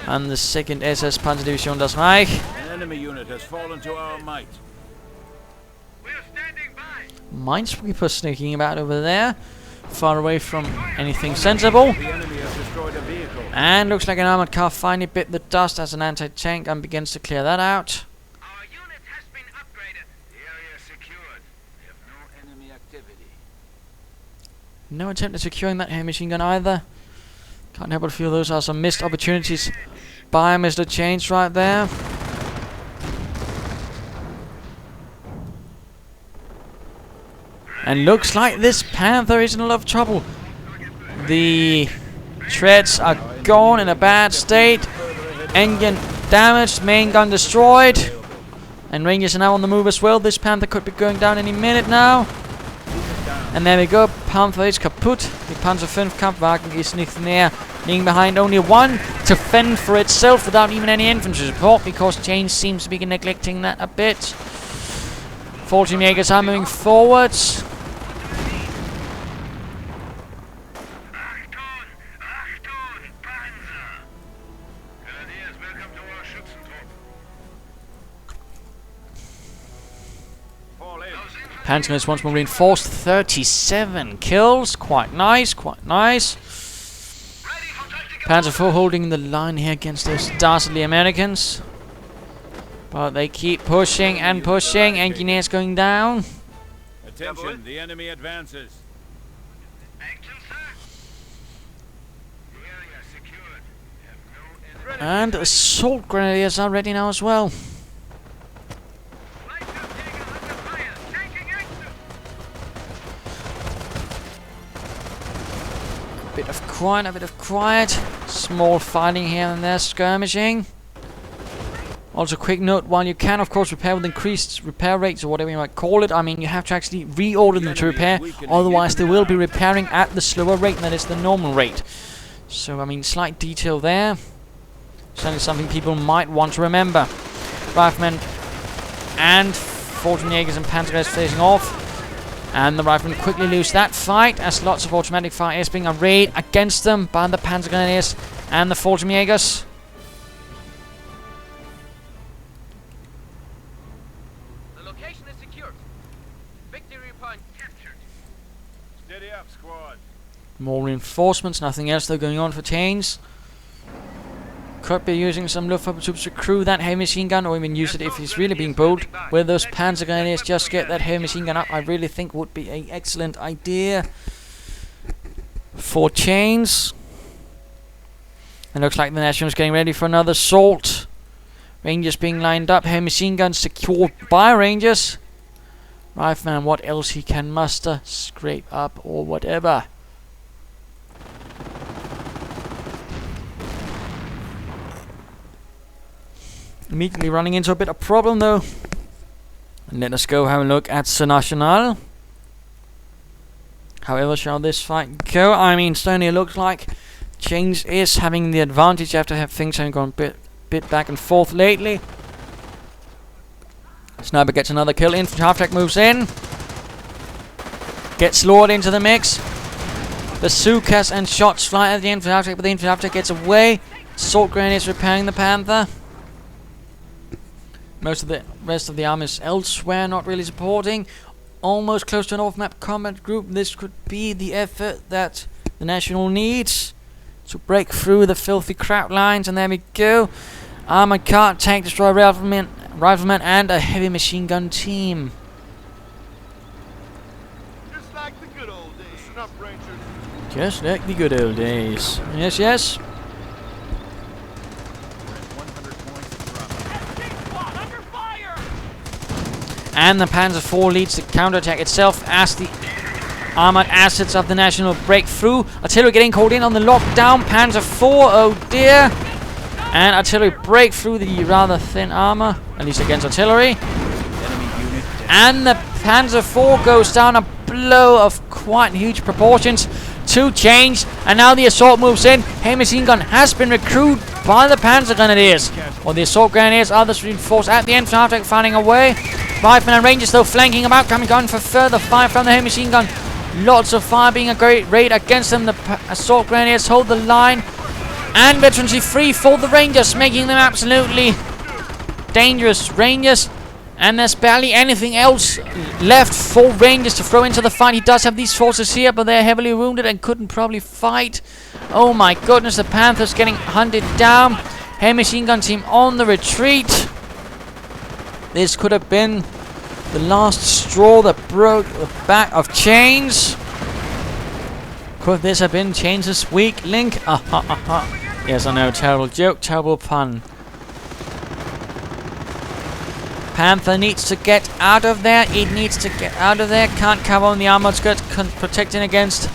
And the 2nd SS Panzer Division does Reich. An enemy unit has fallen to our might. We're standing by. Minesweeper sneaking about over there. Far away from anything sensible. The enemy has destroyed a vehicle. And looks like an armored car finally bit the dust as an anti-tank gun begins to clear that out. Our unit has been upgraded. The area is secured. We have no enemy activity. No attempt at securing that heavy machine gun either. Can't help but feel those are some missed opportunities by Mr. Chains right there. And looks like this Panther is in a lot of trouble. The treads are gone in a bad state. Engine damaged, main gun destroyed. And Rangers are now on the move as well. This Panther could be going down any minute now. And there we go, Panther is kaputt. The Panzer 5 Kampfwagen is nicht mehr, leaving behind only one to fend for itself without even any infantry support, because Chains seems to be neglecting that a bit. Fallschirmjägers are moving forwards. Achtung, Panzer! Grenadiers, welcome to our Schützentrupp. Fall in. Panzer is once more reinforced. 37 kills. Quite nice, quite nice. Panzer 4 holding the line here against those dastardly Americans. But they keep pushing and pushing. Engineers going down. Attention, the enemy advances. Action, sir. The area is secured. We have no enemy. And assault grenadiers are ready now as well. Light Kampfjäger under fire. Taking action. A bit of quiet, a bit of quiet. Small fighting here and there, skirmishing. Also, quick note, while you can, of course, repair with increased repair rates or whatever you might call it, I mean, you have to actually reorder them to repair, otherwise they will be repairing at the slower rate than is the normal rate. So, I mean, slight detail there. Certainly something people might want to remember. Riflemen and Fallschirmjägers and Panzergrenadiers facing off. And the Riflemen quickly lose that fight, as lots of automatic fire is being arrayed against them by the Panzergrenadiers and the Fallschirmjägers. The location is secured. Victory point captured. Steady up, squad. More reinforcements, nothing else though going on for Chains. Could be using some Luftwaffe troops to crew that heavy machine gun, or even use it if he's really being bold. Where those Panzer Grenadiers just get that heavy machine gun up, I really think would be an excellent idea for Chains. It looks like the National is getting ready for another assault. Rangers being lined up, heavy machine guns secured by Rangers. Rifleman, what else he can muster, scrape up or whatever. Immediately running into a bit of problem though. And let us go have a look at TheNational. However shall this fight go? I mean, certainly it looks like Chains is having the advantage after things having gone a bit back and forth lately. Sniper gets another kill. Infantry half-track moves in. Gets lured into the mix. Bazookas and shots fly at the infantry half-track, but the infantry half-track gets away. Assault grenadiers repairing the Panther. Most of the rest of the army is elsewhere, not really supporting. Almost close to an off-map combat group. This could be the effort that the National needs to break through the filthy crowd lines. And there we go. Armored car, tank destroyer, rifleman, and a heavy machine gun team. Just like the good old days. Listen up, Rangers. Just like the good old days. Yes, yes. 100 points from. Under fire! And the Panzer 4 leads the counterattack itself as the armored assets of the National break through. Artillery getting called in on the lockdown. Panzer 4, oh dear. And artillery break through the rather thin armor, at least against artillery. And the Panzer 4 goes down, a blow of quite huge proportions 2 changed, and now the assault moves in. Heavy machine gun has been recruited by the Panzer Grenadiers. Or the assault grenadiers, others reinforced at the infantry after finding a way. Riflemen and Rangers though flanking about, coming on for further fire from the heavy machine gun. Lots of fire being a great raid against them. The assault grenadiers hold the line. And veterancy free for the Rangers, making them absolutely dangerous. Rangers. And there's barely anything else left for Rangers to throw into the fight. He does have these forces here, but they're heavily wounded and couldn't probably fight. Oh my goodness, the Panthers getting hunted down. Heavy machine gun team on the retreat. This could have been the last straw that broke the back of Chains. Could this have been Chains' weak link? Yes, I know, terrible joke, terrible pun. Panther needs to get out of there. It needs to get out of there. Can't cover on the armored skirt, protecting against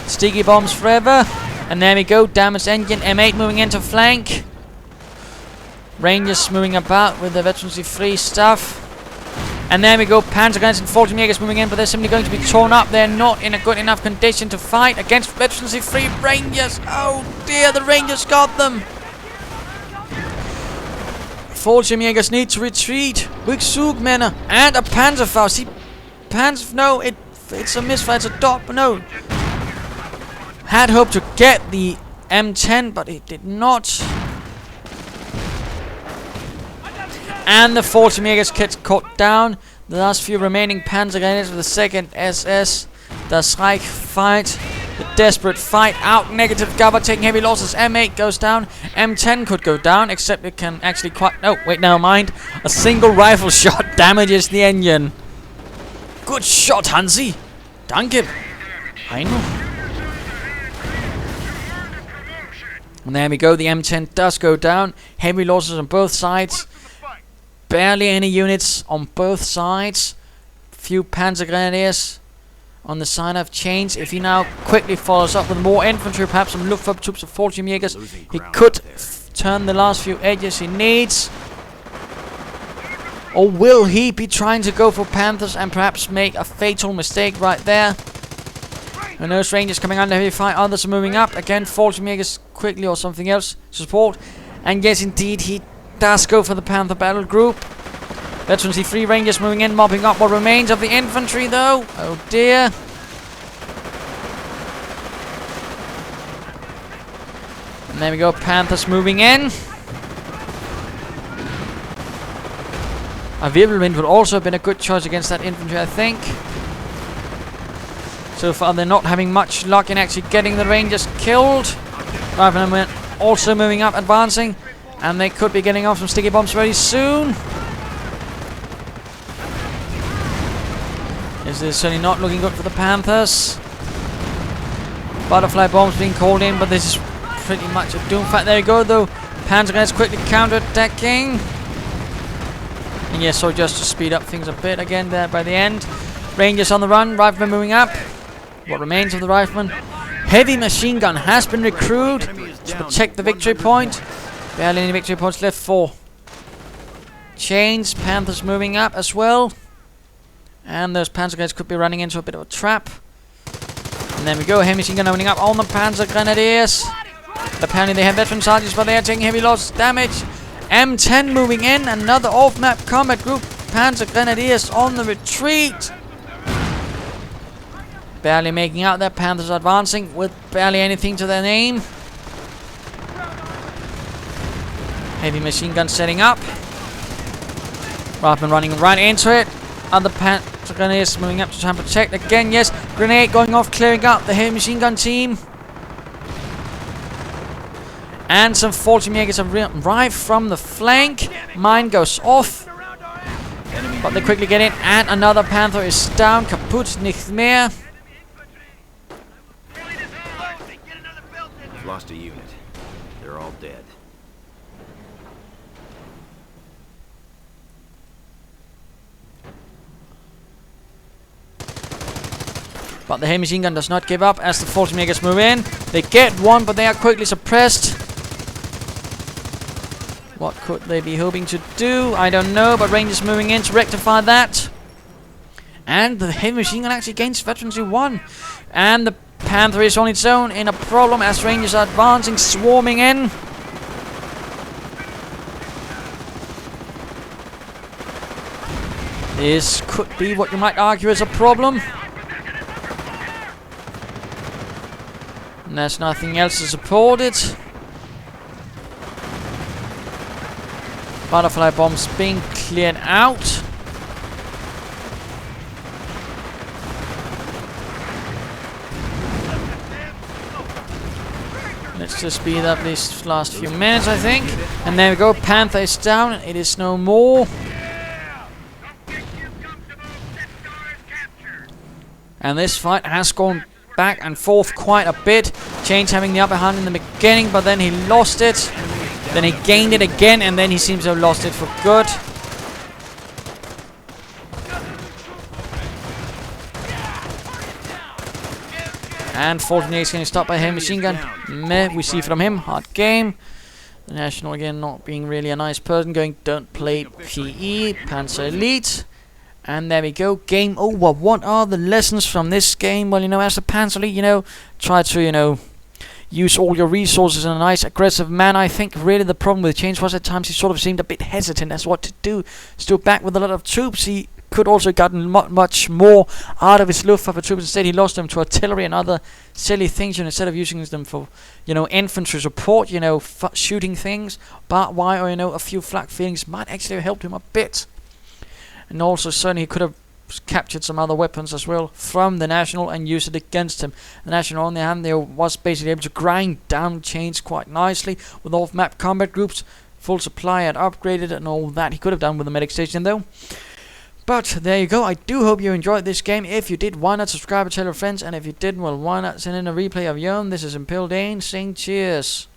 sticky bombs forever. And there we go. Damaged engine. M8 moving into flank. Rangers moving about with the veterancy free stuff. And there we go. Panzer guns and 40 Jägers moving in, but they're simply going to be torn up. They're not in a good enough condition to fight against veterancy free Rangers. Oh dear, the Rangers got them. 40 Jägers need to retreat. Rückzugmänner and a Panzerfaust. See, no, it's a misfire. It's a dot, but no. Had hoped to get the M10, but it did not. And the 40 Jägers gets caught down. The last few remaining Panzer Grenadiers with the 2nd SS. Das Reich fight. The desperate fight out. Negative cover, taking heavy losses. M8 goes down. M10 could go down, except it can actually quite... Oh, wait, never mind. A single rifle shot damages the engine. Good shot, Hansi. Danke. I know. And there we go. The M10 does go down. Heavy losses on both sides. Barely any units on both sides. Few Panzer Grenadiers on the side of Chains. If he now quickly follows up with more infantry, perhaps some Luftwaffe troops of 40 Jägers, he could turn the last few edges he needs. Or will he be trying to go for Panthers and perhaps make a fatal mistake right there? Who knows? Rangers coming under heavy fire, others are moving up. Again, 40 Jägers quickly or something else support. And yes, indeed, he does go for the Panther battle group. Veterancy free Rangers moving in, mopping up what remains of the infantry though. Oh dear. And there we go, Panthers moving in. A Wirbelwind would also have been a good choice against that infantry, I think. So far they're not having much luck in actually getting the Rangers killed. Riflemen also moving up, advancing. And they could be getting off some sticky bombs very soon. This is certainly not looking good for the Panthers. Butterfly bombs being called in, but this is pretty much a doom fight. There we go, though. Panzer guys quickly counter-attacking. And yes, so just to speed up things a bit again there by the end. Rangers on the run, riflemen moving up. What remains of the riflemen? Heavy machine gun has been recruited to protect the victory point. Barely any victory points left for Chains. Panthers moving up as well. And those Panzer Grenadiers could be running into a bit of a trap. And there we go, heavy machine gun opening up on the Panzer Grenadiers. Apparently they have veteran sergeants, but they are taking heavy loss damage. M10 moving in, another off-map combat group. Panzer Grenadiers on the retreat. Barely making out their Panthers advancing with barely anything to their name. Heavy machine gun setting up. Riflemen running right into it. Other Panzer Grenadiers moving up to try and protect. Again, yes. Grenade going off, clearing out the heavy machine gun team. And some 40 Jägers have arrived from the flank. Mine goes off. But they quickly get in. And another Panther is down. Kaputt, nicht mehr. I've lost a unit. They're all dead. But the heavy machine gun does not give up as the 40 Jägers move in. They get one, but they are quickly suppressed. What could they be hoping to do? I don't know, but Rangers moving in to rectify that. And the heavy machine gun actually gains veterancy 1. And the Panther is on its own in a problem as Rangers are advancing, swarming in. This could be what you might argue is a problem. And there's nothing else to support it. Butterfly bombs being cleared out. Let's just speed up these last few minutes, I think. And there we go, Panther is down. It is no more. And this fight has gone back and forth quite a bit. Change having the upper hand in the beginning, but then he lost it. Then he gained it again, and then he seems to have lost it for good. And fortunately he's getting stopped by a machine gun. Meh, we see from him, hard game. The National again not being really a nice person, going don't play PE, Panzer Elite. And there we go, game over. What are the lessons from this game? Well, you know, as a Panzer Elite, you know, try to, you know, use all your resources in a nice aggressive manner. I think really the problem with Change was at times he sort of seemed a bit hesitant as what to do. Still back with a lot of troops. He could also gotten much more out of his Luftwaffe troops. Instead he lost them to artillery and other silly things, you know, instead of using them for, you know, infantry support, you know, shooting things, but why, or, you know, a few flak feelings might actually have helped him a bit. And also certainly he could have captured some other weapons as well from the National and used it against him. The National on the hand there was basically able to grind down Chains quite nicely with off-map combat groups, full supply and upgraded and all that. He could have done with the medic station though. But there you go. I do hope you enjoyed this game. If you did, why not subscribe and tell your friends, and if you didn't, well, why not send in a replay of your own. This is Impel Dane saying cheers.